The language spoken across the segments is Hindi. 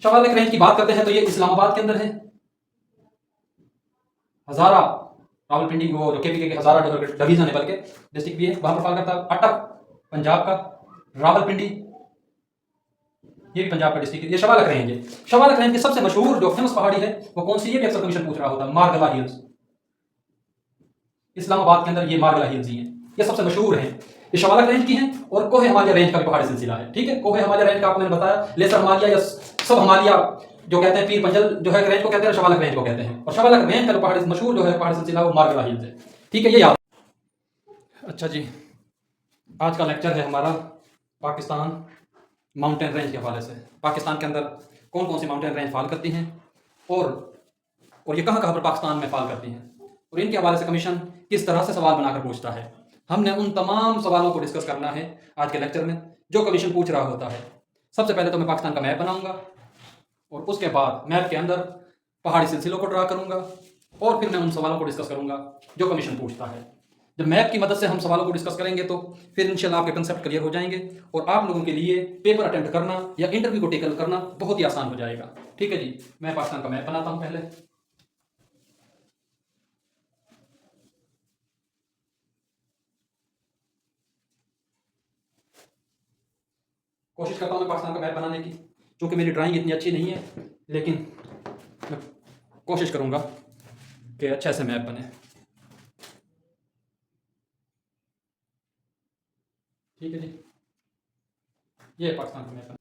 शवालिक रेंज की बात करते हैं तो ये इस्लामाबाद के अंदर है। हजारा रावलपिंडी वो जो केपीके के हजारा डिवीजन है, बल्कि डिस्ट्रिक्ट भी है, वहां पर पाल करता है। अटक पंजाब का, रावलपिंडी ये भी पंजाब का डिस्ट्रिक्ट है। ये शवालिक रेंज है। शवालिक रेंज की सबसे मशहूर जो फेमस पहाड़ी है वो कौन सी, ये भी अक्सर कमीशन पूछ रहा होता है, मारगला हिल्स। इस्लामाबाद के अंदर ये मारगला हिल्स ही है, ये सबसे मशहूर है। ये शवालिक रेंज की है और कोहे हिमालय रेंज का भी पहाड़ी सिलसिला है। ठीक है, कोहे हिमालय रेंज का आपको मैंने बताया, लेसर हिमालय या सब हिमालय जो कहते हैं, पीर पंजल जो है रेंज को कहते हैं, शवालिक रेंज को कहते हैं। और शवालिक रेंज का जो पहाड़ी मशहूर जो है पहाड़ी सिलसिला वो मारगला हिल्स है। ठीक है, ये याद। अच्छा जी, आज का लेक्चर है हमारा पाकिस्तान माउंटेन रेंज के हवाले से। पाकिस्तान के अंदर कौन कौन सी माउंटेन रेंज फॉल करती हैं और ये कहाँ कहाँ पर पाकिस्तान में फॉल करती हैं, और इनके हवाले से कमीशन किस तरह से सवाल बनाकर पूछता है। हमने उन तमाम सवालों को डिस्कस करना है आज के लेक्चर में जो कमीशन पूछ रहा होता है। सबसे पहले तो मैं पाकिस्तान का मैप बनाऊंगा और उसके बाद मैप के अंदर पहाड़ी सिलसिलों को ड्रा करूंगा और फिर मैं उन सवालों को डिस्कस करूंगा जो कमीशन पूछता है। जब मैप की मदद से हम सवालों को डिस्कस करेंगे तो फिर इंशाल्लाह आपके कंसेप्ट क्लियर हो जाएंगे और आप लोगों के लिए पेपर अटेम्प्ट करना या इंटरव्यू को टेकल करना बहुत ही आसान हो जाएगा। ठीक है जी, मैं पाकिस्तान का मैप बनाता हूं पहले। कोशिश करता हूं मैं पाकिस्तान का मैप बनाने की, क्योंकि मेरी ड्राइंग इतनी अच्छी नहीं है, लेकिन मैं कोशिश करूंगा कि अच्छे से मैप बने। ठीक है जी, ये है पाकिस्तान का मैप।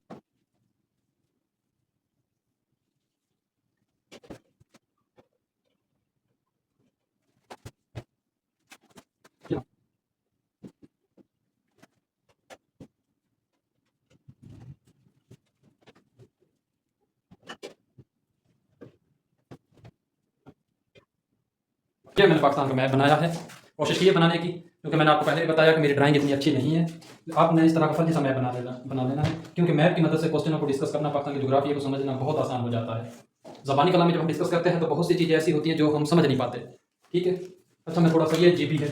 ये मैंने पाकिस्तान का मैप बनाया है, कोशिश की है बनाने की, क्योंकि मैंने आपको पहले भी बताया कि मेरी ड्राइंग इतनी अच्छी नहीं है। आपने इस तरह का फर्जी सा मैप बना लेना है, क्योंकि मैप की मदद से क्वेश्चनों को डिस्कस करना, पाकिस्तान की ज्योग्राफी को समझना बहुत आसान हो जाता है। ज़बानी कलाम में जब हम डिस्कस करते हैं तो बहुत सी चीज़ें ऐसी होती हैं जो हम समझ नहीं पाते। ठीक है, अच्छा मैं थोड़ा सा, ये GB है,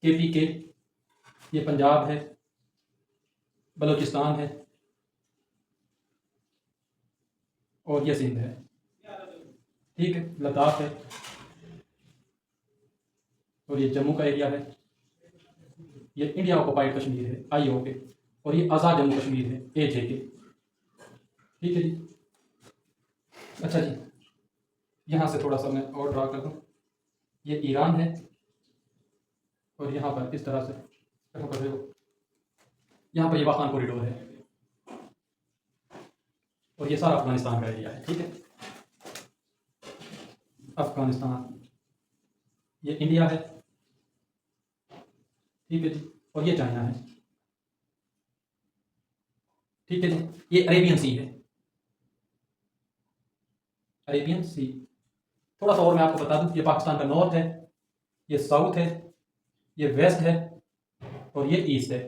KPK, ये पंजाब है, बलूचिस्तान है और ये सिंध है। ठीक है, लद्दाख है और ये जम्मू का एरिया है। ये इंडिया ऑक्युपाइड कश्मीर है, IOK, और ये आज़ाद जम्मू कश्मीर है, AJK। ठीक है जी, अच्छा जी, यहाँ से थोड़ा सा मैं और ड्रा कर दूँ। ये ईरान है और यहाँ पर इस तरह से यहाँ पर ये वाखान कॉरिडोर है और ये सारा अफगानिस्तान का एरिया है। ठीक है, अफगानिस्तान, ये इंडिया है। ठीक है जी, और ये चाइना है। ठीक है जी, ये अरेबियन सी है, अरेबियन सी। थोड़ा सा और मैं आपको बता दूं, ये पाकिस्तान का नॉर्थ है, ये साउथ है, ये वेस्ट है और ये ईस्ट है।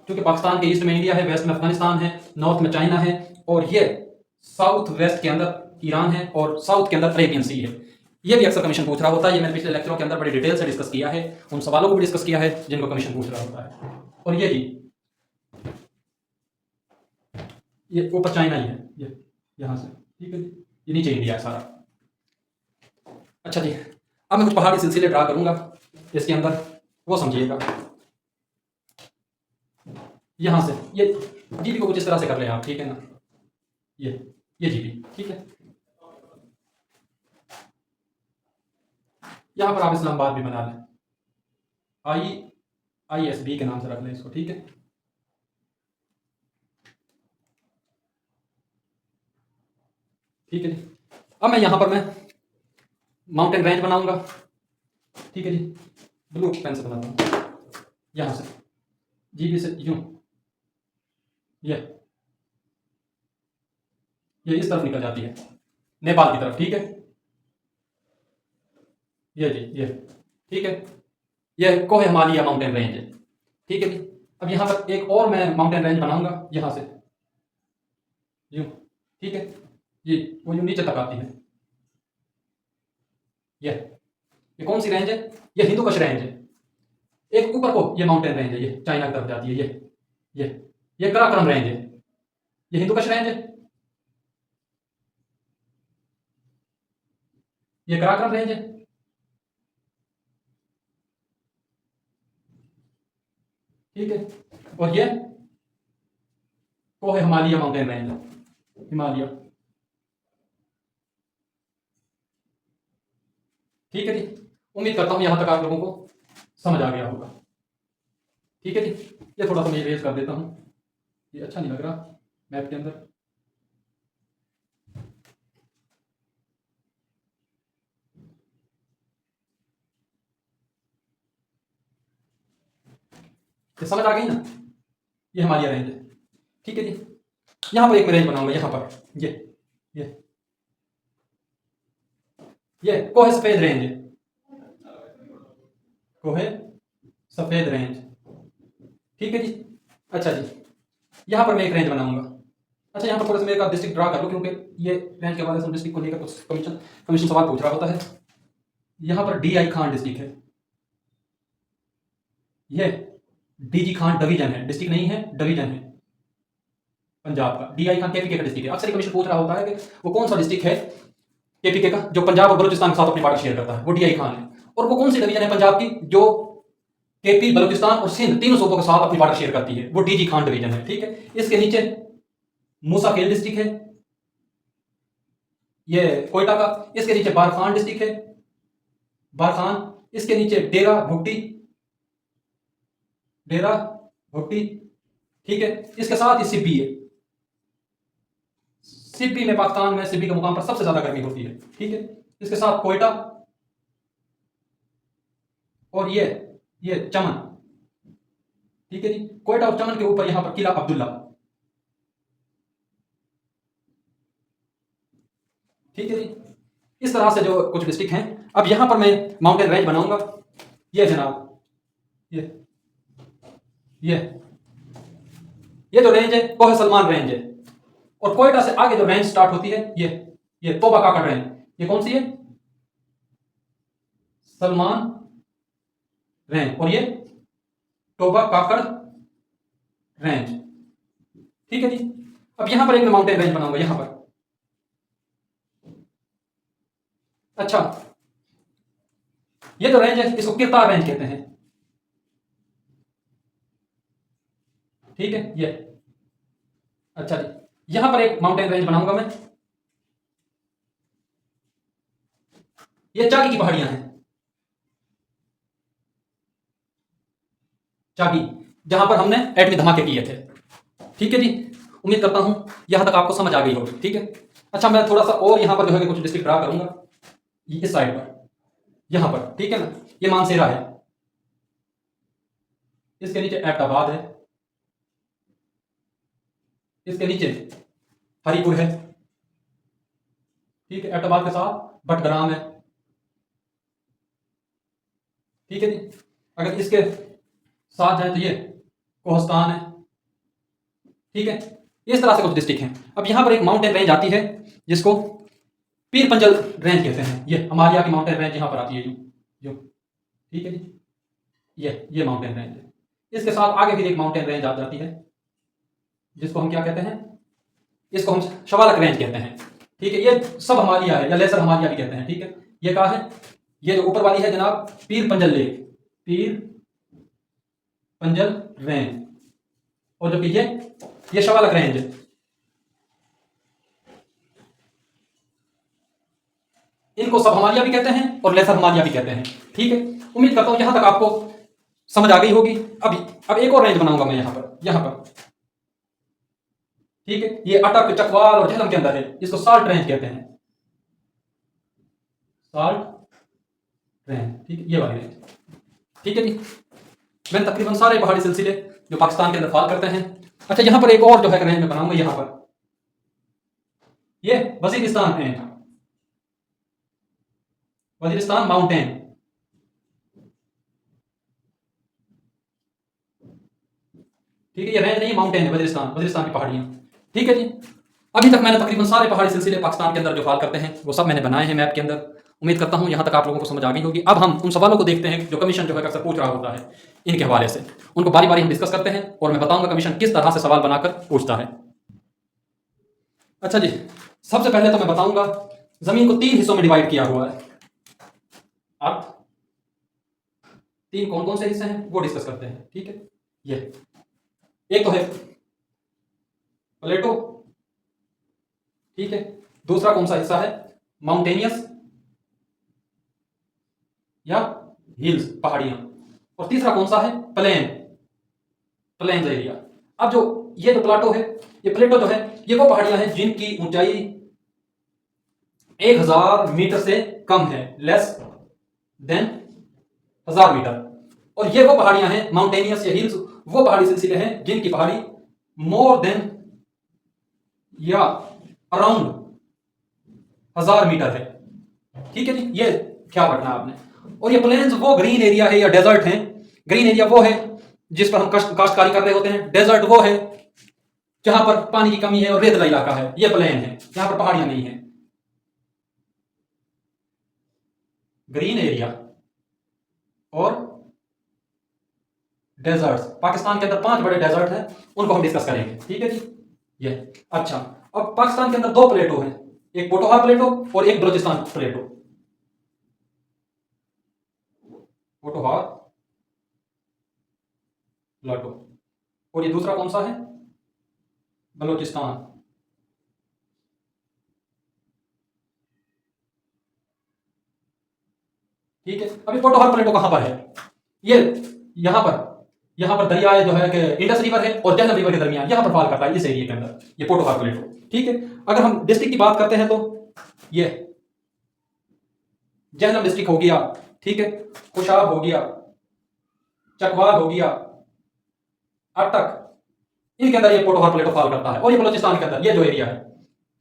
क्योंकि पाकिस्तान के ईस्ट में इंडिया है, वेस्ट में अफगानिस्तान है, नॉर्थ में चाइना है और ये साउथ वेस्ट के अंदर ईरान है और साउथ के अंदर अरेबियन सी है। ये भी अक्सर कमीशन पूछ रहा होता है। ये मैंने पिछले लेक्चरों के अंदर बड़ी डिटेल से डिस्कस किया है, उन सवालों को भी डिस्कस किया है जिनको कमीशन पूछ रहा होता है। और ये जी, ये ऊपर चाइना ही है, ये यहाँ से। ठीक है जी, ये नीचे इंडिया है सारा। अच्छा जी, अब मैं कुछ पहाड़ी सिलसिले ड्रा करूंगा इसके अंदर, वो समझिएगा। यहाँ से ये GB को कुछ इस तरह से कर लें आप, ठीक है ना, ये GB। ठीक है, यहाँ पर आप इस्लामाबाद भी बना लें, ISB के नाम से रख लें इसको। ठीक है, ठीक है जी, अब मैं यहाँ पर मैं माउंटेन रेंज बनाऊंगा। ठीक है जी, ब्लू पेन से बनाता हूँ, यहाँ से GB से यूं, ये इस तरफ निकल जाती है नेपाल की तरफ। ठीक है, ये जी, ये ठीक है, ये कोहे हिमालय माउंटेन रेंज है। ठीक है जी, अब यहाँ पर एक और मैं माउंटेन रेंज बनाऊंगा यहाँ से यूं। ठीक है, ये वो यूं नीचे तक आती है। ये कौन सी रेंज है, ये हिंदू कश रेंज है। एक ऊपर को ये माउंटेन रेंज है, ये चाइना की तरफ जाती है, ये कराकोरम रेंज है। ये हिंदू कश रेंज है, ये कराकरम रेंज है, ठीक है। और ये कोह हिमालय माउंटेन रेंज है, हिमालय, ठीक है जी। उम्मीद करता हूं यहां तक आप लोगों को समझ आ गया होगा, ठीक है जी। ये थोड़ा सा मैं इरेज कर देता हूं, ये अच्छा नहीं लग रहा मैप के अंदर। ये समझ आ गई ना, ये हिमालय रेंज है, ठीक है जी। यहां पर एक मैं रेंज बनाऊंगा, यहां पर ये ये कोहे सफेद रेंज है, कोहे सफेद रेंज, ठीक है जी। अच्छा जी, यहां पर मैं एक रेंज बनाऊंगा। अच्छा, यहां पर थोड़ा सा मेरे का डिस्ट्रिक्ट ड्रा कर लो, क्योंकि ये रेंज के बारे में डिस्ट्रिक्ट को लेकर कुछ कमीशन सवाल पूछ रहा होता है। यहां पर डी आई खान डिस्ट्रिक्ट है, ये डी जी खान डिवीजन है, डिस्ट्रिक्ट नहीं है, डिवीजन है पंजाब का। डी आई खान केपीके का डिस्ट्रिक्ट है। अक्सर कमीशन पूछ रहा होता है कि वो कौन सा डिस्ट्रिक्ट है केपीके का जो पंजाब और बलूचिस्तान के साथ अपनी बॉर्डर शेयर करता है, वो डी आई खान है। और वो कौन सी डिवीजन है पंजाब की जो केपी, बलूचिस्तान और सिंध तीनों सूबों के साथ अपनी बॉर्डर शेयर करती है, वो डी जी खान डिवीजन है, ठीक है। इसके नीचे मूसा खेल डिस्ट्रिक्ट है, ये कोयटा का। इसके नीचे बारखान डिस्ट्रिक्ट है, बारखान। इसके नीचे डेरा भुट्टी, डेरा भुट्टी, ठीक है। इसके साथ ही सिब्बी है, सिब्बी में पाकिस्तान में सिब्बी के मुकाम पर सबसे ज्यादा गर्मी होती है, ठीक है। इसके साथ कोयटा और ये चमन, ठीक है जी। कोयटा और चमन के ऊपर यहां पर किला अब्दुल्ला, ठीक है जी। इस तरह से जो कुछ डिस्ट्रिक्ट हैं। अब यहां पर मैं माउंटेन रेंज बनाऊंगा, ये जनाब, ये ये ये जो रेंज है वो है सलमान रेंज है। और कोयटा से आगे जो रेंज स्टार्ट होती है ये तोबा काकड़ रेंज, ये कौन सी है? सलमान रेंज। और ये तोबा काकड़ रेंज, ठीक है जी। अब यहां पर एक मैं माउंटेन रेंज बनाऊंगा यहां पर। अच्छा, ये जो रेंज है इसको किरतार रेंज कहते हैं, ठीक है ये। अच्छा जी, यहां पर एक माउंटेन रेंज बनाऊंगा मैं, ये चाकी की पहाड़ियां हैं, चाकी, जहां पर हमने एटमी धमाके किए थे, ठीक है जी। उम्मीद करता हूं यहां तक आपको समझ आ गई होगी, ठीक है। अच्छा, मैं थोड़ा सा और यहां पर जो है कुछ डिस्ट्रिक्ट ड्रा करूंगा, इस साइड पर, यहां पर, ठीक है ना। ये मानसेरा है, इसके नीचे एबटाबाद है, इसके नीचे हरिपुर है, ठीक है। एबटाबाद के साथ बटग्राम है, ठीक है जी। अगर इसके साथ जाए तो ये कोहस्तान है, ठीक है। इस तरह से कुछ डिस्ट्रिक्ट हैं। अब यहां पर एक माउंटेन रेंज आती है जिसको पीर पंजल रेंज कहते हैं, ये हिमालय की माउंटेन रेंज यहां पर आती है, जो, ठीक है जी। ये माउंटेन रेंज है। इसके साथ आगे फिर एक माउंटेन रेंज आ जाती है जिसको हम क्या कहते हैं, इसको हम शवालक रेंज कहते हैं, ठीक है। ये सब हिमालय है या लेसर हिमालय भी कहते हैं, ठीक है। ये कहा है, ये जो ऊपर वाली है जनाब पीर पंजल लेक, पीर पंजल रेंज। और जो कि ये शवालक रेंज है, इनको सब हिमालय भी कहते हैं और लेसर हिमालय भी कहते हैं, ठीक है। उम्मीद करता हूं यहां तक आपको समझ आ गई होगी। अब एक और रेंज बनाऊंगा मैं यहां पर, ठीक है। ये अटक, चकवाल और झेलम के अंदर है, इसको साल्ट रेंज कहते हैं, साल्ट रेंज, ठीक है। ये वाली रेंज, ठीक है जी। मैंने तकरीबन सारे पहाड़ी सिलसिले जो पाकिस्तान के अंदर फॉल करते हैं। अच्छा, यहां पर एक और जो है रेंज में बनाऊंगा यहां पर, ये वजीरिस्तान रेंज, वजीरिस्तान माउंटेन, ठीक है। ये रेंज नहीं, माउंटेन है, वजीरिस्तान की पहाड़ियां, ठीक है जी। अभी तक मैंने तकरीबन सारे पहाड़ी सिलसिले पाकिस्तान के अंदर जो फॉल करते हैं वो सब मैंने बनाए हैं मैप के अंदर। उम्मीद करता हूं यहां तक आप लोगों को समझ आ गई होगी। अब हम उन सवालों को देखते हैं जो कमीशन जो है अक्सर पूछ रहा होता है इनके हवाले से, उनको बारी बारी हम डिस्कस करते हैं और मैं बताऊंगा कमीशन किस तरह से सवाल बनाकर पूछता है। अच्छा जी, सबसे पहले तो मैं बताऊंगा जमीन को 3 हिस्सों में डिवाइड किया हुआ है। अर्थ 3 कौन कौन से हिस्से हैं वो डिस्कस करते हैं, ठीक है। ये एक तो है प्लेटो, ठीक है। दूसरा कौन सा हिस्सा है, माउंटेनियस या हिल्स, पहाड़ियां। और तीसरा कौन सा है, प्लेन्स एरिया। अब जो ये जो प्लाटो है, ये प्लेटो जो है, ये वो पहाड़ियां हैं जिनकी ऊंचाई 1000 मीटर से कम है, लेस देन 1000 मीटर। और ये वो पहाड़ियां हैं माउंटेनियस या हिल्स, वो पहाड़ी सिलसिले हैं जिनकी पहाड़ी मोर देन या अराउंड 1000 मीटर है, ठीक है जी। ये क्या रखना है आपने। और ये प्लेन्स वो ग्रीन एरिया है या डेजर्ट है। ग्रीन एरिया वो है जिस पर हम काश्तकारी कर रहे होते हैं, डेजर्ट वो है जहां पर पानी की कमी है और रेतला इलाका है, ये प्लेन है जहां पर पहाड़ियां नहीं है। ग्रीन एरिया और डेजर्ट्स, पाकिस्तान के अंदर 5 बड़े डेजर्ट हैं, उनको हम डिस्कस करेंगे, ठीक है जी। ये अच्छा, अब पाकिस्तान के अंदर 2 प्लेटो हैं, एक पोटोहार प्लेटो और एक बलोचिस्तान प्लेटो। पोटोहार प्लेटो और ये दूसरा कौन सा है, बलोचिस्तान। ठीक है, अभी पोटोहार प्लेटो कहां पर है, ये यहां पर दरिया जो है कि इंडस रिवर है और झेलम रिवर के दरमियान यहां पर फॉल करता है, इस एरिया के अंदर, ये पोटोहार प्लेटो, ठीक है। अगर हम डिस्ट्रिक्ट की बात करते हैं तो ये झेलम डिस्ट्रिक्ट हो गया, ठीक है, खुशाब हो गया, चकवाल हो गया, अटक, इनके अंदर ये पोटोहार प्लेटो फॉल करता है। और ये बलोचिस्तान के अंदर ये जो एरिया है,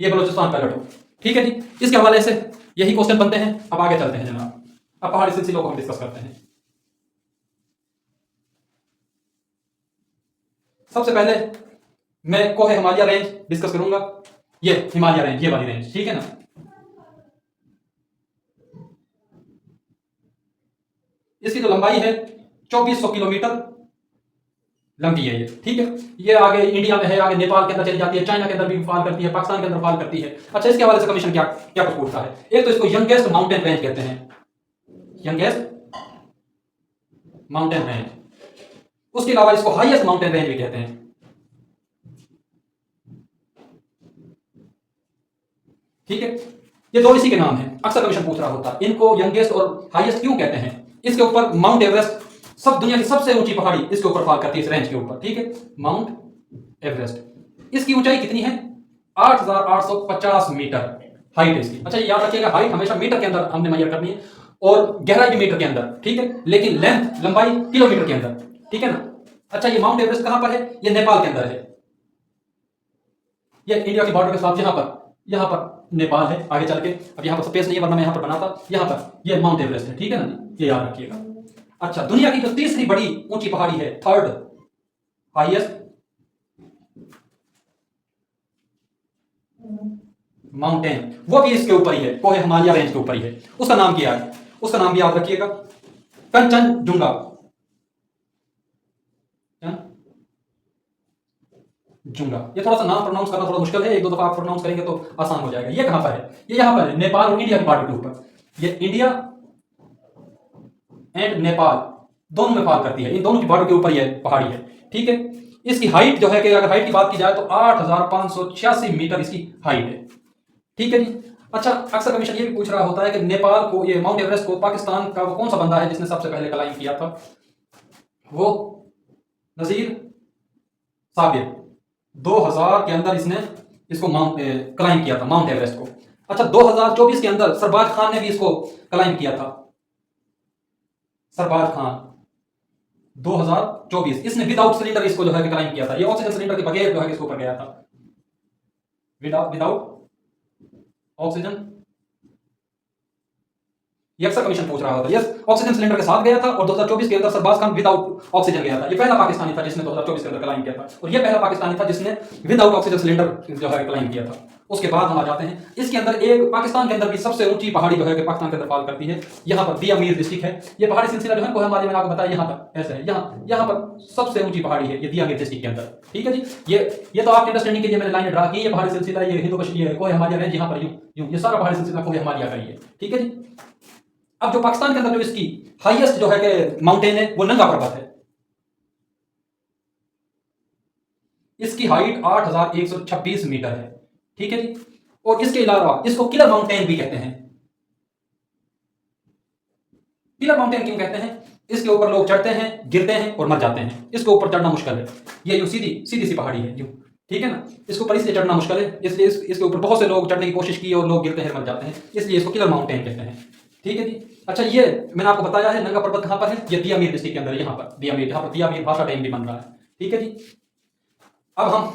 ये बलोचिस्तान प्लेटो, ठीक है जी। इसके हवाले से यही क्वेश्चन बनते हैं। अब आगे चलते हैं जनाब, अब पहाड़ी सिलसिलों को हम डिस्कस करते हैं। सबसे पहले मैं कोहे हिमालय रेंज डिस्कस करूंगा, ये हिमालय रेंज, ये वाली रेंज, ठीक है ना। इसकी जो लंबाई है 2400 किलोमीटर लंबी है ये, ठीक है। ये आगे इंडिया में है, आगे नेपाल के अंदर चली जाती है, चाइना के अंदर भी फॉल करती है, पाकिस्तान के अंदर फॉल करती है। अच्छा, इसके हवाले से कमीशन क्या क्या कुछ पूछता है। एक तो इसको यंगेस्ट माउंटेन रेंज कहते हैं, यंगेस्ट माउंटेन रेंज। उसके अलावा इसको हाईएस्ट माउंटेन रेंज भी कहते हैं, ठीक है। ये दो इसी के नाम है, अक्सर कमीशन पूछ रहा होता है इनको यंगेस्ट और हाईएस्ट क्यों कहते हैं। इसके ऊपर माउंट एवरेस्ट, सब दुनिया की सबसे ऊंची पहाड़ी इसके ऊपर फॉल करती है, इस रेंज के ऊपर, ठीक है, माउंट एवरेस्ट। इसकी ऊंचाई कितनी है, 8850 मीटर हाइट है इसकी। अच्छा, याद रखिएगा, हाइट हमेशा मीटर के अंदर हमने मेजर करनी है और गहराई भी मीटर के अंदर, ठीक है, लेकिन लेंथ, लंबाई किलोमीटर के अंदर, ठीक है ना। अच्छा, ये माउंट एवरेस्ट कहां पर है, ये नेपाल के अंदर है। ये इंडिया की बॉर्डर के साथ यहां पर नेपाल है आगे चल के। अब यहां पर स्पेस नहीं है वरना मैं यहां पर बनाता, यहां पर ये माउंट एवरेस्ट है, ठीक है ना, ये याद रखिएगा। अच्छा, दुनिया की जो तीसरी बड़ी ऊंची पहाड़ी है, थर्ड हाईएस्ट माउंटेन, वो भी इसके ऊपर ही है, कोहे हिमालय रेंज के ऊपर ही है। उसका नाम क्या है, उसका नाम भी याद रखिएगा, कंचनजुंगा। जुंगा, ये थोड़ा सा नाम प्रोनाउंस करना थोड़ा मुश्किल है, एक दो दफा आप प्रोनाउंस करेंगे तो आसान हो जाएगा। ये कहां पर है, ये यहां पर है, नेपाल और इंडिया की बॉर्डर के ऊपर। ये इंडिया एंड नेपाल दोनों में फॉल करती है, इन दोनों की बॉर्डर के ऊपर ये पहाड़ी है, ठीक है। इसकी हाइट जो है कि अगर हाइट की बात की जाए तो 8586 मीटर इसकी हाइट है, ठीक है जी। अच्छा, अक्सर कमीशन ये भी पूछ रहा होता है कि नेपाल को, ये माउंट एवरेस्ट को पाकिस्तान का वो कौन सा बंदा है जिसने सबसे पहले क्लाइंब किया था, वो नजीर साबिर। 2000 के अंदर इसने इसको क्लाइंब किया था, माउंट एवरेस्ट को। अच्छा, 2024 के अंदर सरबाज खान ने भी इसको क्लाइंब किया था, सरबाज खान 2024, इसने विदाउट सिलेंडर इसको जो है क्लाइंब किया था। ये ऑक्सीजन सिलेंडर के बगैर जो है इसके ऊपर गया था, विदाउट ऑक्सीजन। ये अक्सर कमीशन पूछ रहा होता है। यस, ऑक्सीजन सिलेंडर के साथ गया था और 2024 के अंदर सरबाज खान विदाउट ऑक्सीजन गया था। ये पहला पाकिस्तानी था जिसने 2024 के अंदर क्लाइंब किया था और ये पहला पाकिस्तानी था जिसने विदाउट ऑक्सीजन सिलेंडर जो है क्लाइंब किया था। उसके बाद हम आ जाते हैं इसके अंदर एक पाकिस्तान के अंदर भी सबसे ऊंची पहाड़ी जो है कि पाकिस्तान के अंदर फॉल करती है, यहाँ पर दिया मीर डिस्ट्रिक्ट है। ये पहाड़ी सिलसिला जो है कोह हिमालय मैंने आपको बताया यहाँ तक ऐसा है, यहाँ पर सबसे ऊंची पहाड़ी है ये दिया मीर डिस्ट्रिक्ट के अंदर। ठीक है जी, ये तो आपकी अंडरस्टैंडिंग के लिए मैंने लाइन ड्रा की, ये पहाड़ी सिलसिला ये हिंदू कश्मीर कोह हिमालय रेंज यहाँ पर यूं ये सारा पहाड़ी सिलसिला कोह हिमालय का ही है। ठीक है जी, अब जो पाकिस्तान के अंदर जो इसकी हाईएस्ट जो है कि माउंटेन है वो नंगा पर्वत है। इसकी हाइट 8126 मीटर है। ठीक है जी, और इसके अलावा इसको किलर माउंटेन भी कहते हैं। किलर माउंटेन क्यों कहते हैं? इसके ऊपर लोग चढ़ते हैं, गिरते हैं और मर जाते हैं। इसके ऊपर चढ़ना मुश्किल है, ये यूं सीधी सीधी सी पहाड़ी है यूं, ठीक है ना। इसके ऊपर इसलिए चढ़ना मुश्किल है, इसलिए इसके ऊपर बहुत से लोग चढ़ने की कोशिश की और लोग गिरते हैं, मर जाते हैं, इसलिए इसको किलर माउंटेन कहते हैं। ठीक है जी, अच्छा ये मैंने आपको बताया है नंगा पर्वत कहाँ पर है, ये दिया मीर डिस्ट्रिक्ट के अंदर, यहाँ पर दिया मीर भाषा डैम भी बन रहा है। ठीक है जी, अब हम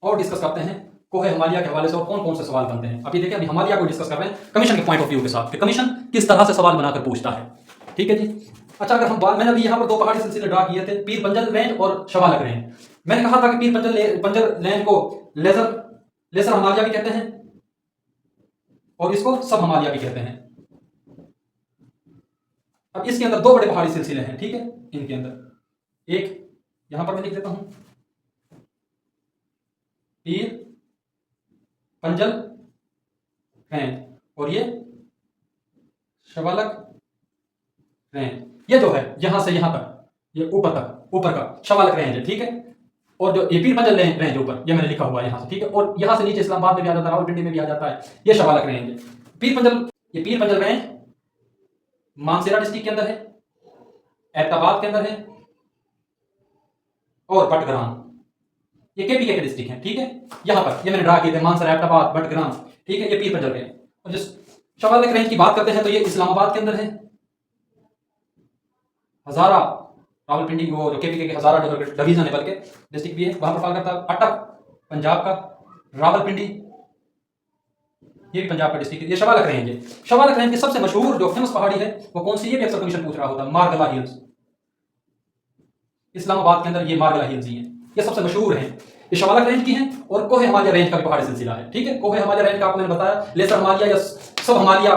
और डिस्कस करते हैं कोह हिमालय के हवाले से और कौन कौन से सवाल बनते हैं। अभी देखिए, अभी हिमालय को डिस्कस कर रहे हैं कमीशन के पॉइंट ऑफ व्यू के साथ कि कमीशन किस तरह से सवाल बनाकर पूछता है। ठीक है जी, अच्छा अगर हम बात, मैंने अभी यहाँ पर दो पहाड़ी सिलसिले ड्रा किए थे, पीर पंजल रेंज और शवालक रेंज। मैंने कहा था कि पीर पंजल रेंज को लेसर हिमालय भी कहते हैं और इसको सब हिमालय भी कहते हैं। अब इसके अंदर दो बड़े पहाड़ी सिलसिले हैं। ठीक है, इनके अंदर एक यहां पर मैं लिख देता हूं पीर पंजल रेंज और ये शवालक रेंज। ये जो है यहां से यहां तक, ये ऊपर का शवालक रेंज है। ठीक है, और जो ये पीर पंजल रेंज ऊपर ये मैंने लिखा हुआ है यहां से। ठीक है, और यहां से नीचे इस्लामाबाद में भी आ जाता है, रावलपिंडी में भी आ जाता है, ये शवालक रेंज है। ये पीर पंजल रेंज मानसेरा डिस्ट्रिक्ट के अंदर है, ऐबटाबाद के अंदर है और बटग्राम, ये केपीके के डिस्ट्रिक्ट है। ठीक है, यहां पर ये मैंने ड्रा किए थे, मानसर, ऐबटाबाद, बटग्राम। ठीक है, ये पीर पंजल रेंज। और जिस शवालक रेंज की बात करते हैं तो ये इस्लामाबाद के अंदर है, हजारा, रावलपिंडी वो जो केपीके के हजारा जो डिवीजन है बल्कि डिस्ट्रिक्ट भी है, वहां पर फॉल करता है। अटक पंजाब का, रावलपिंडी ये भी पंजाब का डिस्ट्रिक्ट है। ये शवालक रेंज है। शवालक रेंज की सबसे मशहूर जो फेमस पहाड़ी है वो कौन सी, ये भी अक्सर कमीशन पूछ रहा होता है, मारगला हिल्स। इस्लामाबाद के अंदर ये मारगला हिल्स ही है, ये सबसे मशहूर है। ये शवालक रेंज की है और कोह हिमालय रेंज का भी पहाड़ी सिलसिला है। ठीक है, कोह हिमालय रेंज का आपको मैंने बताया, लेसर हिमालय या सब हिमालय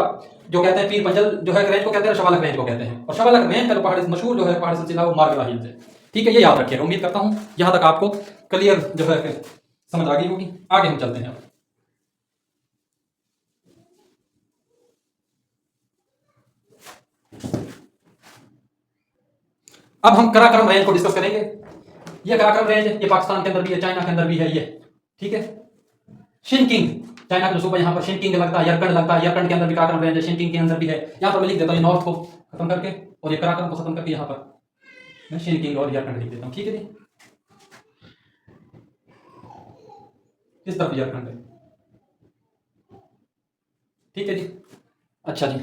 जो कहते हैं, पीर पंजल जो है रेंज को कहते हैं, शवालक रेंज को कहते हैं। और शवालक रेंज का जो पहाड़ी मशहूर जो है पहाड़ी सिलसिला वो मारगला हिल्स है। ठीक है, ये याद रखिएगा। उम्मीद करता हूं यहां तक आपको क्लियर जो है समझ आ गई होगी। आगे हम चलते हैं। अब हम कराकरम रेंज को डिस्कस करेंगे। ये कराकरम रेंज है, ये पाकिस्तान के अंदर भी है, चाइना के अंदर भी है ये। ठीक है, शिनकिंग चाइना का जो सूबा यहाँ पर शिनकिंग लगता है, यरकंड लगता है, यरकंड के अंदर भी कराकरम रेंज है, शिनकिंग के अंदर भी है। यहाँ पर मैं लिख देता हूँ नॉर्थ को खत्म करके और ये कराकरम को खत्म करके यहाँ पर मैं शिनकिंग और यरकंड लिख देता हूँ। ठीक है जी, किस तरफ यरकंड है। ठीक है जी, अच्छा जी,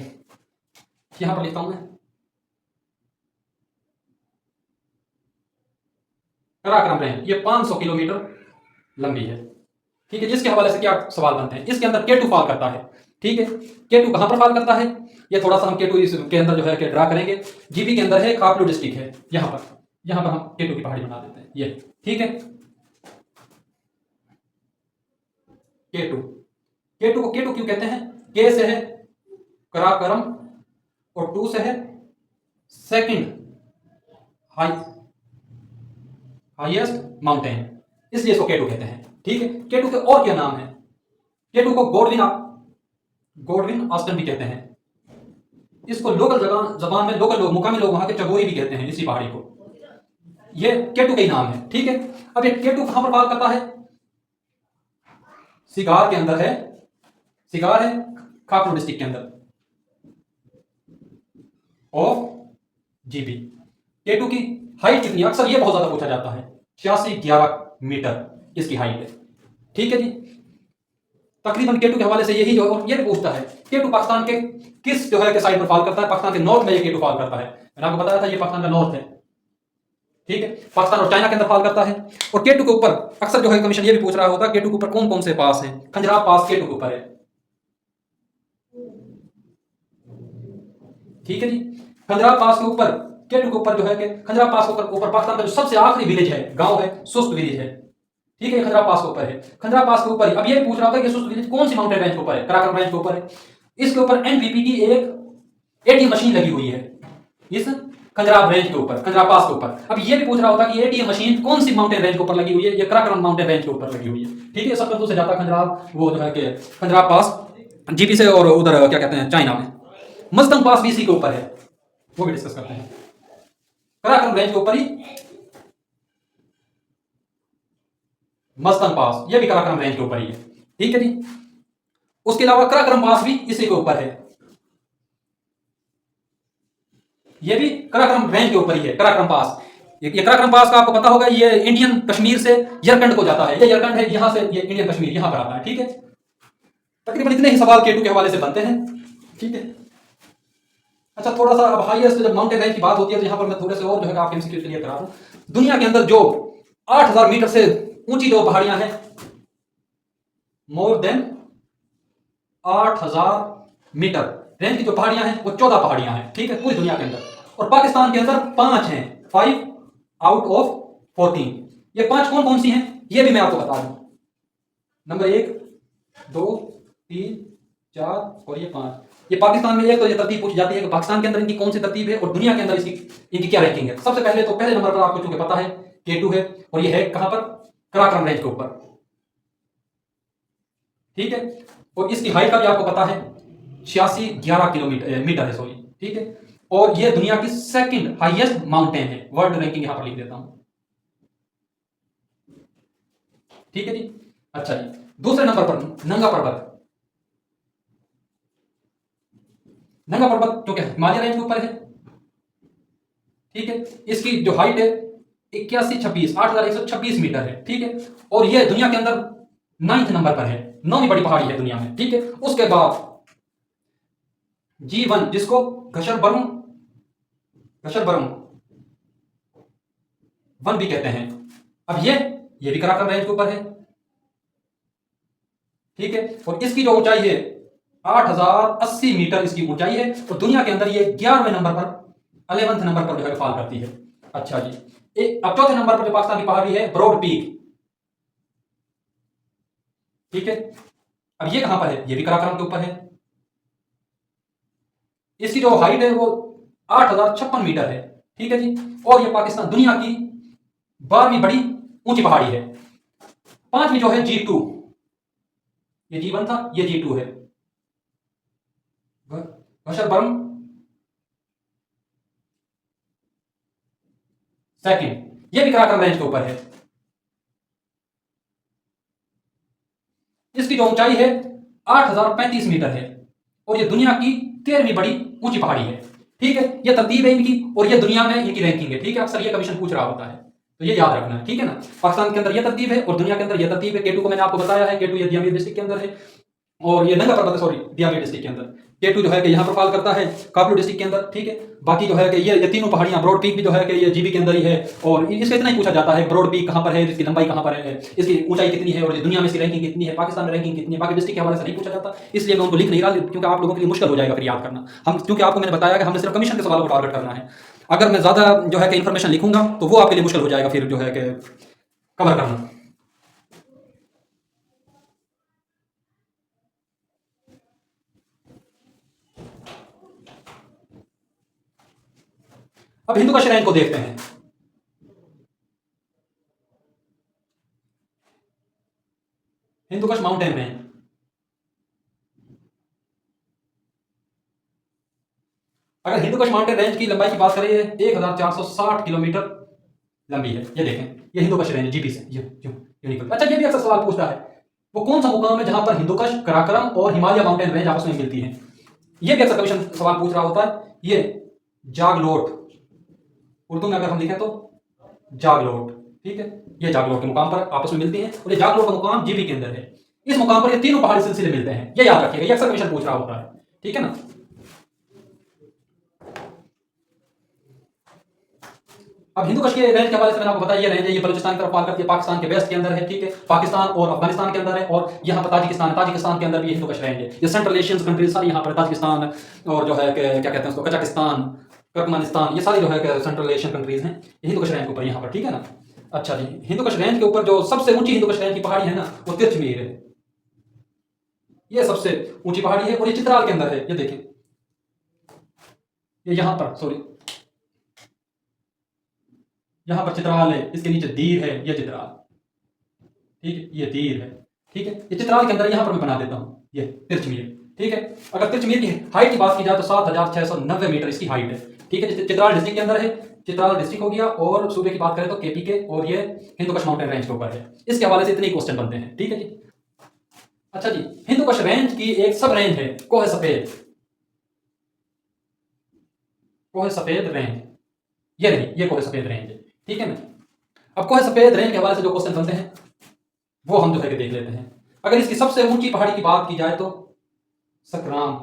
यहाँ पर लिखता हूँ मैं कराकरम रेंज, ये 500 किलोमीटर लंबी है। ठीक है, जिसके हवाले से क्या सवाल बनते हैं, इसके अंदर केटू फॉल करता है। ठीक है, केटू कहां पर फॉल करता है, ये थोड़ा सा हम केटू इसके अंदर जो है कि ड्रा करेंगे। जीपी के अंदर है, कापलू डिस्ट्रिक्ट है, यहां पर हम केटू की पहाड़ी बना देते हैं ये। ठीक है, केटू को केटू क्यों कहते हैं, के से है कराकरम और टू से है सेकंड हाईएस्ट माउंटेन, इसलिए इसको केटू कहते हैं। ठीक है, केटू के और क्या नाम है, केटू को गोडविन ऑस्टन भी कहते हैं। इसको लोकल जबान में लोकल लोग, मुकामी लोग वहां के चगोरी भी कहते हैं इसी पहाड़ी को। ये केटू का ही नाम है। ठीक है, अब ये केटू कहां पर फॉल करता है, सिगार के अंदर है, सिगार है कापलू डिस्ट्रिक्ट के अंदर ऑफ जीबी। केटू की हाइट कितनी, अक्सर ये बहुत ज्यादा पूछा जाता है, 8611 मीटर इसकी हाइट है। ठीक है जी, तकरीबन केटू के हवाले से यही जो ये भी पूछता है, केटू पाकिस्तान के किस जो है के साइड पर फॉल करता है, पाकिस्तान के नॉर्थ में ये केटू फॉल करता है। मैंने आपको बताया था ये पाकिस्तान का नॉर्थ है। ठीक है, पाकिस्तान और चाइना के अंदर फॉल करता है। और केटू के ऊपर अक्सर जो है कमीशन ये भी पूछ रहा होता है, केटू के ऊपर कौन कौन से पास है, खंजराब पास केटू के ऊपर है। ठीक है जी, खंजराब पास के ऊपर, केटू के ऊपर जो है कि खंजराब पास के ऊपर पाकिस्तान का जो सबसे आखिरी विलेज है, गांव है, सुस्त विलेज है। ठीक है, खंजराब पास के ऊपर है, खंजराब पास के ऊपर ही। अब ये पूछ रहा था कि सुस्त विलेज कौन सी माउंटेन रेंज के ऊपर है, कराकरम रेंज के ऊपर है। इसके ऊपर एनपीपी की एक एटीएम मशीन लगी हुई है, इस खंजराब रेंज के ऊपर, खंजराब पास के ऊपर। अब ये भी पूछ रहा होता कि एटीएम मशीन कौन सी माउंटेन रेंज के ऊपर लगी हुई है, ये कराकरम माउंटेन रेंज के ऊपर लगी हुई है। ठीक है, सब से ज्यादा खंजराब वो जो है कि खंजराब पास जीपी से, और उधर क्या कहते हैं चाइना में मस्तंग पास भी इसी के ऊपर है, वो भी डिस्कस करते हैं। कराकरम रेंज के ऊपर ही मस्तंग पास, ये भी कराकरम रेंज के ऊपर ही है। ठीक है जी, उसके अलावा कराकरम पास भी इसी के ऊपर है, ये भी कराकरम रेंज के ऊपर ही है, कराकरम पास। ये कराकरम पास का आपको पता होगा, ये इंडियन कश्मीर से यरकंड को जाता है, ये यरकंड है, यहां से ये इंडियन कश्मीर यहां पर आता है। ठीक है, तकरीबन इतने ही सवाल K2 के हवाले से बनते हैं। ठीक है, अच्छा थोड़ा सा अब हाईएस्ट जब माउंटेन रेंज की बात होती है तो यहां पर मैं थोड़े से और जो है आपके एमसीक्यू क्लियर करा दूं। दुनिया के अंदर जो 8000 मीटर से ऊंची जो पहाड़ियां हैं, मोर देन 8000 मीटर रेंज की जो पहाड़ियां हैं वो 14 पहाड़ियां हैं। ठीक है, पूरी दुनिया के अंदर, और पाकिस्तान के अंदर 5 हैं, 5 आउट ऑफ 14। ये 5 कौन कौन सी हैं ये भी मैं आपको बता दूं। नंबर 1, 2, 3, 4 और ये 5। ये पाकिस्तान में एक तो ये तरतीब पूछी जाती है कि पाकिस्तान के अंदर इनकी कौन सी तरतीब है और दुनिया के अंदर इनकी क्या रैंकिंग है। सबसे पहले तो पहले नंबर पर आपको चूंकि पता है K2 है, और ये है कहां पर, कराकरम रेंज के ऊपर। ठीक है, और इसकी हाइट का भी आपको पता है 8611 किलोमीटर मीटर है, सॉरी। ठीक है, और ये दुनिया की सेकंड हाईएस्ट माउंटेन है, वर्ल्ड रैंकिंग यहां पर लिख देता हूं। ठीक है जी, अच्छा जी, दूसरे नंबर पर नंगा पर्वत। नंगा पर्वत जो क्या हिमालय रेंज के ऊपर है। ठीक है, इसकी जो हाइट है 8126 मीटर है। ठीक है, और यह दुनिया के अंदर 9th नंबर पर है, 9वीं बड़ी पहाड़ी है दुनिया में। ठीक है, उसके बाद G1 जिसको घशरबर्म वन भी कहते हैं। अब ये भी कराकरम रेंज के ऊपर है। ठीक है, और इसकी जो ऊंचाई है 8080 मीटर इसकी ऊंचाई है, और दुनिया के अंदर ये 11वें नंबर पर, 11th नंबर पर जो है फॉल करती है। अच्छा जी, अब चौथे नंबर पर जो पाकिस्तान की पहाड़ी है ब्रॉड पीक। ठीक है, अब ये कहां पर है, ये भी कराकरम के ऊपर है। इसकी जो हाइट है वो 8056 मीटर है। ठीक है जी, और ये पाकिस्तान दुनिया की 12वीं बड़ी ऊंची पहाड़ी है। 5वीं जो है G2, ये G1 था, ये G2 है, घशरबर्म सेकंड, ये भी कराकरम रेंज के ऊपर है। इसकी जो ऊंचाई है 8035 मीटर है, और ये दुनिया की 13वीं बड़ी ऊंची पहाड़ी है। ठीक है, ये तरतीब है इनकी, और ये दुनिया में इनकी रैंकिंग है। ठीक है, अक्सर ये कमीशन पूछ रहा होता है, तो ये याद रखना है। ठीक है ना, पाकिस्तान के अंदर ये तरतीब है और दुनिया के अंदर ये तरतीब है। K2 को मैंने आपको बताया है, K2 ये दियामिर डिस्ट्रिक्ट के अंदर है, और ये नंगा पर्वत है, सॉरी दियामिर डिस्ट्रिक्ट के अंदर। K2 जो है कि यहाँ पर फॉल करता है काबुल डिस्ट्रिक्ट के अंदर। ठीक है, बाकी जो है कि ये तीनों पहाड़ियां, ब्रॉड पीक भी जो है कि ये जीबी के अंदर ही है, और इससे इतना ही पूछा जाता है ब्रॉड पीक कहां पर है, इसकी लंबाई कहां पर है, इसकी ऊंचाई कितनी है, और दुनिया में इसकी रैंकिंग कितनी है, पाकिस्तान में रैंकिंग कितनी है। बाकी डिस्ट्रिक्ट के हवाले से नहीं पूछा जाता, इसलिए मैं उनको लिख नहीं रहा, क्योंकि आप लोगों के लिए मुश्किल हो जाएगा फिर याद करना। हम क्योंकि आपको मैंने बताया कि हमने सिर्फ कमीशन के सवालों को टारगेट करना है। अगर मैं ज्यादा जो है कि इन्फॉर्मेशन लिखूंगा तो वो आपके लिए मुश्किल हो जाएगा फिर जो है कि कवर करना। अब हिंदुकुश रेंज को देखते हैं। हिंदुकुश माउंटेन रेंज, अगर हिंदुकुश माउंटेन रेंज की लंबाई की बात करें 1460 किलोमीटर लंबी है। ये देखें, ये हिंदुकुश रेंज जीपी से यूनिक। अच्छा, ये भी अक्सर सवाल पूछता है वो कौन सा मुकाम है जहां पर हिंदुकुश, कराकरम और हिमालय माउंटेन रेंज आपस में मिलती हैं। ये भी अक्सर कमीशन सवाल पूछ रहा होता है। ये जागलोट, उर्दू में अगर हम लिखें तो जागलोट। ठीक है, ये जागलोट के मुकाम पर आपस में मिलती हैं, और ये जागलोट का मुकाम जीबी के अंदर है। इस मुकाम पर ये तीनों पहाड़ी सिलसिले मिलते हैं, ये याद रखिएगा, ये अक्सर कमीशन पूछ रहा होता है। ठीक है ना, अब हिंदुकुश के रेंज के हवाले से मैंने आपको बताया, ये रेंज है, ये बलूचिस्तान की तरफ फॉल करती है, पाकिस्तान के वेस्ट के अंदर है। ठीक है, पाकिस्तान और अफगानिस्तान के अंदर है, और यहाँ पर ताजिकिस्तान के अंदर भी हिंदुकुश रेंज है। ये सेंट्रल एशियन कंट्रीज सारी यहाँ पर, ताजिकिस्तान और जो है क्या कहते हैं उसको, कजाकिस्तान, तुर्कमेनिस्तान, ये सारी जो है सेंट्रल एशियन कंट्रीज हैं, ये हिंदुकुश रेंज के ऊपर यहाँ पर। ठीक है ना, अच्छा जी, हिंदू कुश रेंज के ऊपर जो सबसे ऊंची हिंदू कुश रेंज की पहाड़ी है ना, वो तिरछमीर है। ये सबसे ऊंची पहाड़ी है और ये चित्राल के अंदर है। ये देखें, ये यहां पर, सॉरी, यहां पर चित्राल है, इसके नीचे दीर है, ये चित्राल, ठीक है, ये दीर है, ठीक है, ये चित्राल के अंदर, यहां पर मैं बना देता हूं, ये तिरछमीर, ठीक है। अगर तिरछमीर की हाइट की बात की जाए तो 7,690 मीटर इसकी हाइट है, ठीक है। चित्राल डिस्ट्रिक्ट के अंदर है, चित्राल डिस्ट्रिक्ट हो गया। और सूबे की बात करें तो केपी के, और ये हिंदू कुश माउंटेन रेंज के ऊपर है। इसके हवाले से इतने क्वेश्चन बनते हैं, ठीक है जी। अच्छा जी, हिंदू कुश रेंज की एक सब रेंज है कोह सफेद, कोह सफेद रेंज, ये नहीं, ये कोह सफेद रेंज है, ठीक है ना। अब कोह सफेद रेंज के हवाले से जो क्वेश्चन बनते हैं वो हम जो है देख लेते हैं। अगर इसकी सबसे ऊंची पहाड़ी की बात की जाए तो सकराम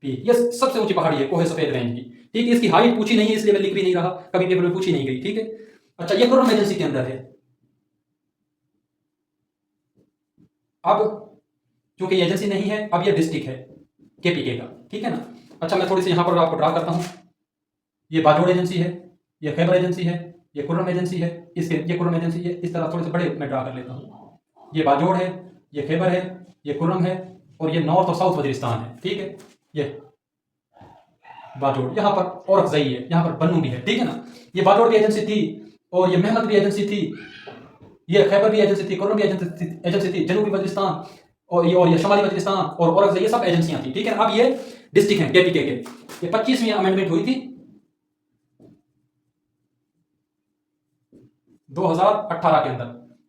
पीक, ये सबसे ऊंची पहाड़ी है कोह सफेद रेंज की, ठीक है। इसकी हाइट पूछी नहीं है, इसलिए मैं लिख भी नहीं रहा, कभी पेपर में पूछी नहीं गई, ठीक है। अच्छा, ये खुर्रम एजेंसी के अंदर है। अब क्योंकि ये एजेंसी नहीं है, अब ये डिस्ट्रिक्ट है केपीके का, ठीक है ना। अच्छा, मैं थोड़ी सी यहां पर आपको ड्रा करता हूं। ये बाजोड़ एजेंसी है, ये खैबर एजेंसी है, ये खुर्रम एजेंसी है, इसके ये खुर्रम एजेंसी है। इस तरह थोड़े से बड़े मैं ड्रा कर लेता हूँ। ये बाजोड़ है, ये खैबर है, ये खुर्रम है, और ये नॉर्थ और साउथ वजीरिस्तान है, ठीक है। ये बाजोड़, यहाँ पर औरकजई है, यहाँ पर बन्नू भी है, ठीक है ना। ये बाजोड़ भी एजेंसी थी, और ये मेहमत भी एजेंसी थी, ये खैबर भी एजेंसी थी, खुर्रम भी एजेंसी थी, जनूबी वजीरिस्तान और ये शमाली वजीरिस्तान और औरकजई, ये सब एजेंसियां थी, ठीक है। अब ये डिस्ट्रिक्ट हैं केपीके के। ये 25वीं अमेंडमेंट हुई थी 2018 के अंदर,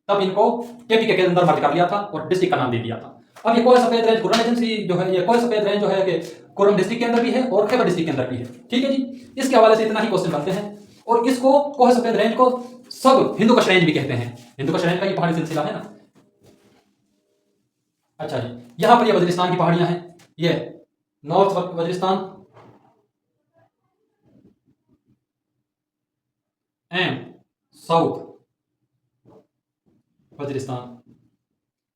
तब इनको केपीके के अंदर मर्ज कर लिया था और डिस्ट्रिक्ट का नाम दे दिया था। अब ये कोह सफेद रेंज खुर्रम एजेंसी जो है, ये कोह सफेद रेंज जो है कि खुर्रम डिस्ट्रिक्ट के अंदर भी है और खैबर डिस्ट्रिक्ट के अंदर भी है, ठीक है जी। इसके हवाले से इतना ही क्वेश्चन बनते हैं। और इसको कोह सफेद रेंज को सब हिंदू कुश रेंज भी कहते हैं, हिंदू कुश रेंज का ये पहाड़ी सिलसिला है ना। अच्छा जी, यहां पर ये वजीरिस्तान की पहाड़ियां हैं, ये north Waziristan and south Waziristan,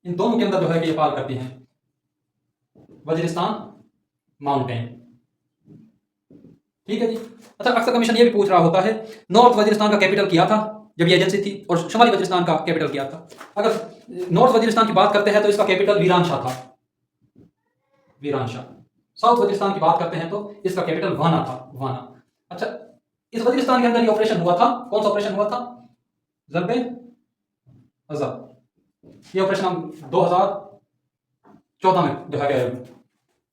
इन दोनों के अंदर जो है कि ये पार करती हैं वजीरिस्तान माउंटेन, ठीक है जी। अच्छा, अक्सर कमीशन ये भी पूछ रहा होता है, नॉर्थ वजीरिस्तान का कैपिटल किया था जब ये एजेंसी थी, और शुमाली वजीरिस्तान का कैपिटल किया था। अगर नॉर्थ वजीरिस्तान की बात करते हैं तो इसका कैपिटल वीरानशाह था, वीरानशाह। साउथ वजीरिस्तान की बात करते हैं तो इसका कैपिटल वाना था, वाना। अच्छा, इस वजीरिस्तान के अंदर ये ऑपरेशन हुआ था, कौन सा ऑपरेशन हुआ था? ज़रबे अज़ब। ये ऑपरेशन हम 2014 में जो है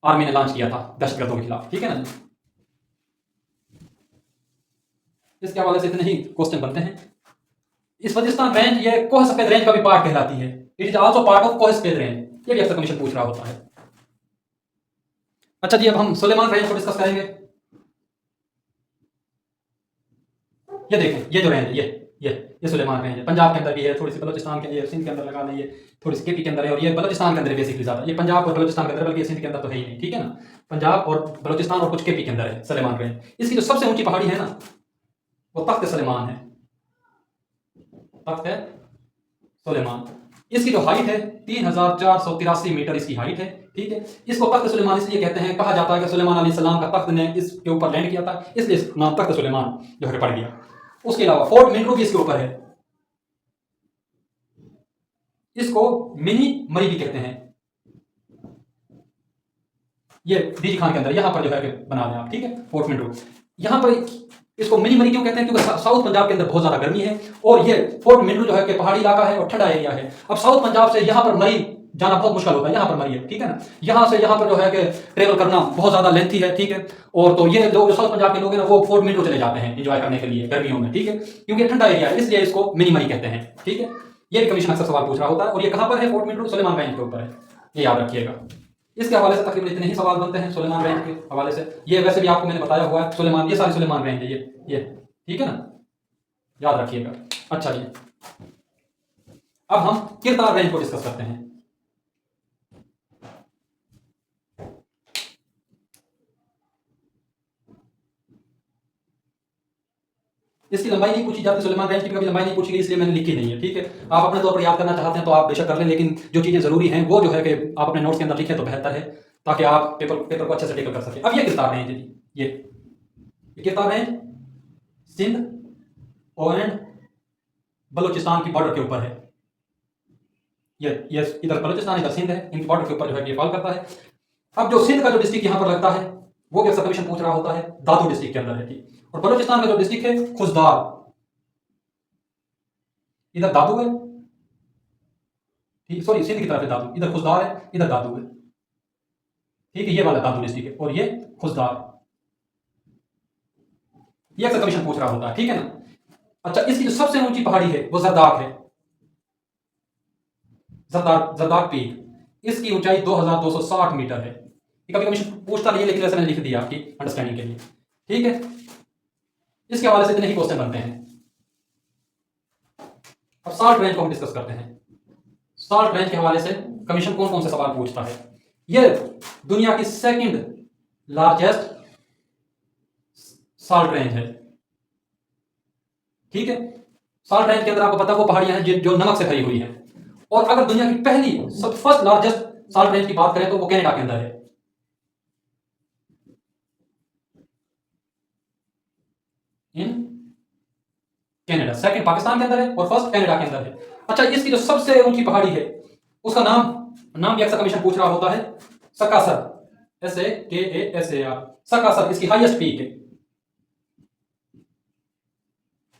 आर्मी ने लॉन्च किया था दहशतगर्दों के खिलाफ, ठीक है ना। इसके हवाले से इतने ही क्वेश्चन बनते हैं। इस वजीरिस्तान रेंज ये कोह सफेद रेंज का भी पार्ट कहलाती है, it is also part of Koh Safed range, ये भी अक्सर कमीशन पूछ रहा होता है। अच्छा जी, अब हम सुलेमान रेंज को डिस्कस करेंगे। ये देखें, ये जो रेंज है, ये सुलेमान रेंज है, पंजाब के अंदर भी है, थोड़ी सी बलोचिस्तान के अंदर, सिंध के अंदर लगा लें, ये थोड़ी सी केपी के अंदर है, और ये बलोचिस्तान के अंदर बेसिकली ज्यादा, ये पंजाब और बलोचिस्तान के अंदर, बल्कि सिंध के अंदर तो है ही नहीं, ठीक है ना। पंजाब और बलोचिस्तान और कुछ केपी के अंदर है सुलेमान रेंज। इसकी जो सबसे ऊंची पहाड़ी है ना, वो तख्त सुलेमान है, तख्त है सुलेमान। इसकी जो हाइट है 3,483 मीटर इसकी हाइट है, ठीक है। इसको तख्त सुलेमान इसलिए कहते हैं, कहा जाता है कि सुलेमान अलैहिस्सलाम का तख्त ने इसके ऊपर लैंड किया था, इसलिए इसका नाम तख्त सुलेमान जो है पड़ गया। उसके अलावा फोर्ट मिनरू भी इसके ऊपर है, इसको मिनी मरी भी कहते हैं। ये डीजी खान के अंदर यहां पर जो है बना लें आप, ठीक है, फोर्ट मिनरू। यहां पर इसको मिनी मरी क्यों कहते हैं? क्योंकि साउथ पंजाब के अंदर बहुत ज्यादा गर्मी है, और ये फोर्ट मिनरू जो है कि पहाड़ी इलाका है और ठंडा एरिया है। अब साउथ पंजाब से यहां पर मरी जाना बहुत मुश्किल होता है, यहां पर मरी है, ठीक है ना। यहां से यहां पर जो है कि ट्रेवल करना बहुत ज्यादा लेंथी है, ठीक है। और तो ये लोग जो साउथ पंजाब के लोग हैं ना, वो फोर्ट मिनरू चले जाते हैं एंजॉय करने के लिए गर्मियों में, ठीक है, क्योंकि ठंडा एरिया है, इसलिए इसको मिनी मरी कहते हैं, ठीक है। ये भी कमीशन अक्सर सवाल पूछ रहा होता है। और ये कहां पर है? फोर्ट मिनरू सुलेमान रेंज के ऊपर है, ये याद रखिएगा। इसके हवाले से तकरीबन इतने ही सवाल बनते हैं सुलेमान रेंज के हवाले से। ये वैसे भी आपको मैंने बताया हुआ है, सुलेमान, ये सारी सुलेमान रेंज है, ये ठीक है ना, याद रखिएगा। अच्छा जी, अब हम किरतार रेंज को डिस्कस करते हैं। इसकी लंबाई नहीं पूछी जाती, सुलेमान रेंज की कभी लंबाई नहीं पूछी गई, इसलिए मैंने लिखी नहीं है, ठीक है। आप अपने तौर पर याद करना चाहते हैं तो आप बेशक कर लें, लेकिन जो चीजें जरूरी हैं वो जो है कि आप अपने नोट्स के अंदर लिखें तो बेहतर है, ताकि आप पेपर को अच्छे से टेकल कर सकें। अब ये किरतार रेंज है जी, ये किरतार रेंज सिंध एंड बलूचिस्तान की बॉर्डर के ऊपर है। ये इधर बलूचिस्तान, इधर सिंध है, इनकी बॉर्डर के ऊपर जो है ये फॉल करता है। अब जो सिंध का जो डिस्ट्रिक्ट यहाँ पर लगता है वो भी अक्सर कमीशन पूछ रहा होता है, दादू डिस्ट्रिक्ट के अंदर है ठीक। और बलूचिस्तान का जो डिस्ट्रिक्ट है खुजदार, इधर दादू है ठीक, सॉरी सिंध की तरफ है दादू, इधर खुजदार है, इधर दादू है ठीक है। ये वाला दादू डिस्ट्रिक्ट है और ये खुजदार, ये अक्सर कमीशन पूछ रहा होता है ठीक है ना। अच्छा, इसकी जो सबसे ऊंची पहाड़ी है वो जरदाक है, जरदाक पीक, इसकी ऊंचाई 2260 मीटर है। ये कभी कमीशन पूछता नहीं है लेकिन वैसे मैंने लिख दिया आपकी अंडरस्टैंडिंग के लिए ठीक है। इसके हवाले से इतने ही क्वेश्चन बनते हैं। अब साल्ट रेंज को हम डिस्कस करते हैं। साल्ट रेंज के हवाले से कमीशन कौन कौन से सवाल पूछता है। यह दुनिया की सेकंड लार्जेस्ट साल्ट रेंज है ठीक है। साल्ट रेंज के अंदर आपको पता है वो पहाड़ियां हैं जो नमक से भरी हुई हैं। और अगर दुनिया की पहली फर्स्ट लार्जेस्ट साल्ट रेंज की बात करें तो वो कनाडा के अंदर है। इन कनाडा, सेकंड पाकिस्तान के अंदर है और फर्स्ट कनाडा के अंदर है। अच्छा, इसकी जो सबसे ऊंची पहाड़ी है उसका नाम भी अक्सर कमीशन पूछ रहा होता है, सकासर, SAKASAR, सकासर इसकी हाईएस्ट पीक है।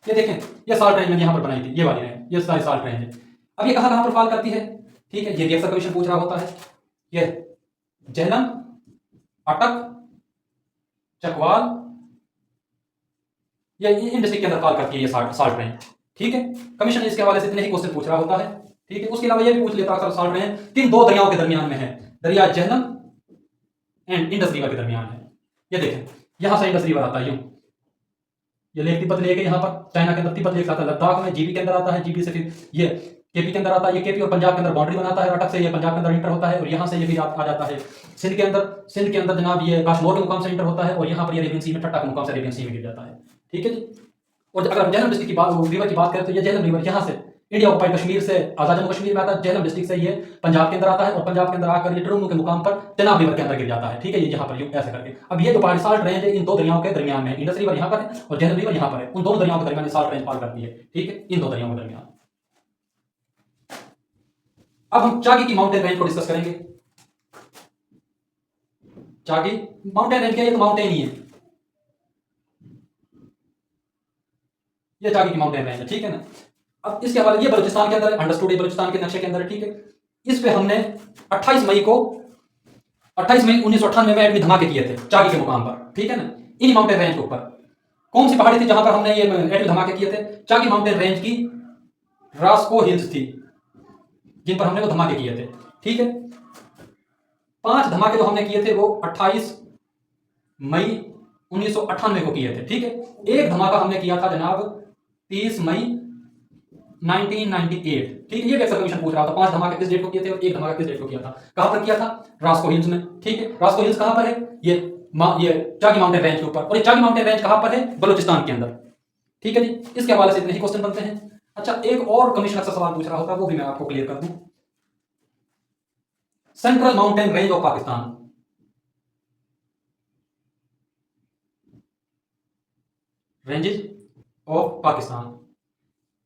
ये देखें, ये साल्ट रेंज मैंने यहां पर बनाई थी, ये वाली रेंज, ये सारी साल्ट रेंज है। अब ये कहां पर फॉल करती है ठीक है, ये भी अक्सर कमीशन पूछ रहा होता है। ये झेलम, अटक, चकवाल, ये इन डिस्ट्रिक्ट के अंदर फॉल करती है ये साल्ट रेंज ठीक है। कमीशन इसके हवाले से इतने ही क्वेश्चन पूछ रहा होता है ठीक है। उसके अलावा ये भी पूछ लेता है साल्ट रेंज किन दो दरियाओं के दरमियान में है, दरिया झेलम एंड इंडस रिवर के दरमियान है। ये देखें, यहां से इंडस रिवर आता है, यूं ये लेक तिब्बत लेक है, यहाँ पर चाइना के अंदर तिब्बत लेक आता है, लद्दाख में जीबी के अंदर आता है, जीबी से फिर ये केपी के अंदर आता है, ये केपी और पंजाब के अंदर बाउंड्री बनाता है, अटक से ये पंजाब के अंदर इंटर होता है और यहाँ से ये फिर आ जाता है सिंध के अंदर। सिंध के अंदर जनाब ये काश्मीर के मुकाम से इंटर होता है और यहाँ पर ये अरेबियन सी में, ठट्टा के मुकाम से अरेबियन सी में गिर जाता है ठीक है जी। और अगर हम झेलम डिस्ट्रिक्ट की बात, रिवर की बात करें तो ये झेलम रिवर यहाँ से इंडिया ऑक्युपाइड कश्मीर से, आजाद जम्मू कश्मीर में आता है, झेलम डिस्ट्रिक्ट से ये पंजाब के अंदर आता है और पंजाब के अंदर आकर ये ड्रोनू के मुकाम पर चनाब रिवर के अंदर गिर जाता है ठीक है। ये यहाँ पर ऐसे करके, अब ये जो पहाड़ी साल्ट रेंज है इन दो दरियाओं के दरमियान में, इंडस रिवर यहाँ पर है और झेलम रिवर यहाँ पर है, उन दोनों दरियाओं के दरमियान साल्ट रेंज फॉल करती है ठीक है, इन दो दरियाओं के दरमियान। अब हम चागी की माउंटेन रेंज को डिस्कस करेंगे। चागी माउंटेन रेंज क्या, ये तो माउंटेन ही है, ये चागी की माउंटेन रेंज है ठीक है ना। अब इसके हवाले, ये बलूचिस्तान के अंदर अंडरस्टूड, बलूचिस्तान के नक्शे के अंदर ठीक है। इस पे हमने 28 मई 1998 में एटमी धमाके किए थे चागी के मुकाम पर ठीक है ना, इन माउंटेन रेंज के ऊपर। कौन सी पहाड़ी थी जहां पर हमने ये एटमी धमाके किए थे, चागी माउंटेन रेंज की रास्को हिल्स थी जिन पर हमने वो धमाके किए थे ठीक है। 5 धमाके जो हमने किए थे वो 28 मई 1998 को किए थे ठीक है। एक धमाका हमने किया था जनाब 30 मई 1998 ठीक है। ये भी अक्सर कमीशन पूछ रहा था, 5 धमाके किस डेट को किए थे और एक धमाका किस डेट को किया था, कहां पर किया था, रास्को हिल्स में ठीक है। रास्को हिल्स कहां पर है, ये चागी माउंटेन रेंज के ऊपर, और ये चागी माउंटेन रेंज कहां पर है, बलूचिस्तान के अंदर ठीक है जी। इसके हवाले से इतने ही क्वेश्चन बनते हैं। अच्छा, एक और कमीशन अक्सर सवाल पूछ रहा होता है, वो भी मैं आपको क्लियर कर दूं। Central mountain range of Pakistan, ranges of Pakistan,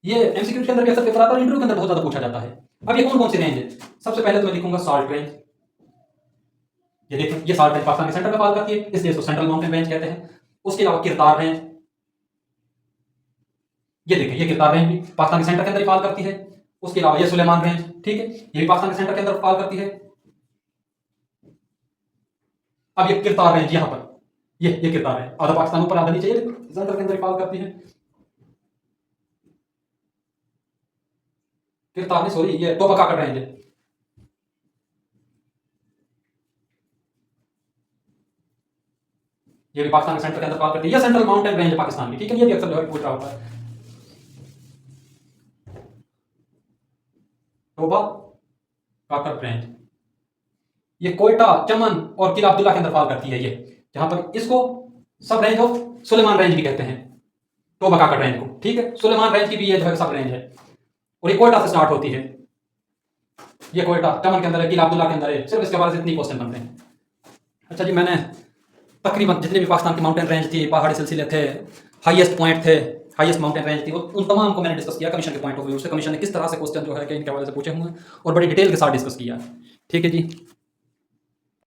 ये एमसीक्यू के अंदर भी अक्सर पेपर आता है और इंटरव्यू के अंदर बहुत ज्यादा पूछा जाता है। अब ये कौन कौन सी रेंज है, सबसे पहले तो मैं लिखूंगा साल्ट रेंज। ये देखें, ये साल्ट रेंज पाकिस्तान के सेंटर में फॉल करती है, इसलिए इसको सेंट्रल माउंटेन रेंज कहते हैं। उसके अलावा किरतार रेंज, ये देखें, ये किरतार रेंज भी पाकिस्तान के सेंटर के अंदर फॉल करती है। उसके अलावा ये सुलेमान रेंज ठीक है, ये भी पाकिस्तान के सेंटर के अंदर फॉल करती है। अब ये किरतार रेंज यहां पर, ये किरतार रेंज आधा पाकिस्तान ऊपर आधा नीचे, ये सेंटर के अंदर फॉल करती है। किरतार नहीं, सॉरी, ये टोबा काकड़ रेंज है, ये भी पाकिस्तान के सेंटर के अंदर फॉल करती है। ये सेंट्रल माउंटेन रेंज है पाकिस्तान की ठीक है। ये भी अक्सर जो है पूछ रहा होता है, टोबा काकड़ रेंज, ये कोयटा, चमन और किला अब्दुल्ला के अंदर फॉल करती है, ये जहां पर इसको सब रेंज ऑफ सुलेमान रेंज भी कहते हैं, टोबा काकड़ रेंज को ठीक है। सुलेमान रेंज की भी ये जो है सब रेंज है और ये कोयटा से स्टार्ट होती है। ये कोयटा चमन के अंदर है, किला अब्दुल्ला के अंदर है। सिर्फ इसके बारे में इतनी क्वेश्चन बनते हैं। अच्छा जी, मैंने तकरीबन जितने भी पाकिस्तान की माउंटेन रेंज थी, पहाड़ी सिलसिले थे, हाईएस्ट पॉइंट थे, हाईएस्ट माउंटेन रेंज थी, वो उन तमाम को मैंने डिस्कस किया कमीशन के पॉइंट ऑफ व्यू से, कमीशन ने किस तरह से क्वेश्चन जो है कि इनके हवाले से पूछे हुए हैं और बड़ी डिटेल के साथ डिस्कस किया है। ठीक है जी।